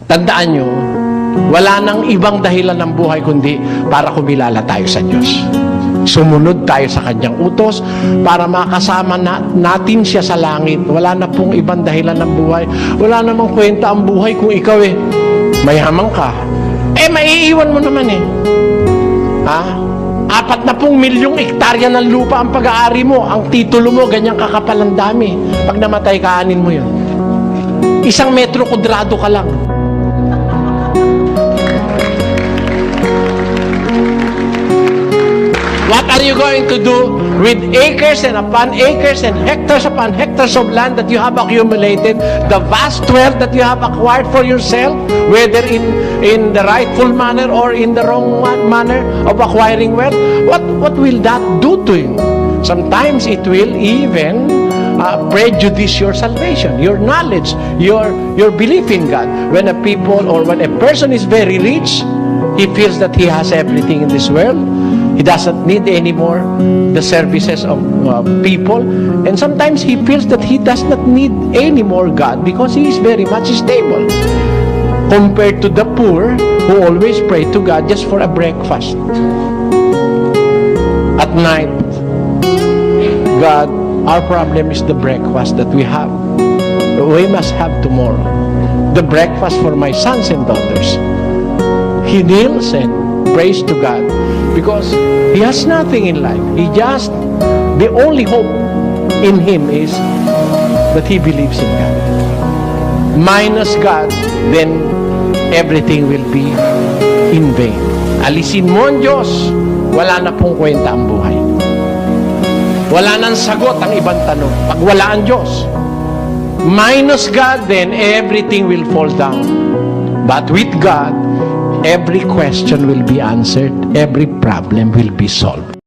Tandaan nyo, wala nang ibang dahilan ng buhay kundi para kumilala tayo sa Diyos. Sumunod tayo sa Kanyang utos para makasama natin siya sa langit. Wala na pong ibang dahilan ng buhay. Wala namang kwenta ang buhay kung ikaw mayaman ka. Maiiwan mo naman Ha? 40 milyong hektarya ng lupa ang pag-aari mo. Ang titulo mo, ganyang kakapal ang dami. Pag namatay, kaanin mo yun. 1 metro kudrado ka lang. What are you going to do with acres and upon acres and hectares upon hectares of land that you have accumulated, the vast wealth that you have acquired for yourself, whether in the rightful manner or in the wrong manner of acquiring wealth? What will that do to you? Sometimes it will even prejudice your salvation, your knowledge, your belief in God. When a people or when a person is very rich, he feels that he has everything in this world. He doesn't need anymore the services of people. And sometimes he feels that he does not need any more God because he is very much stable. Compared to the poor who always pray to God just for a breakfast. At night, God, our problem is the breakfast that we have. We must have tomorrow. The breakfast for my sons and daughters. He kneels and prays to God because he has nothing in life. The only hope in him is that he believes in God. Minus God, then everything will be in vain. Alisin mo ang Diyos, wala na pong kwenta ang buhay. Wala nang sagot ang ibang tanong. Pag wala ang Diyos, minus God, then everything will fall down. But with God, every question will be answered, every problem will be solved.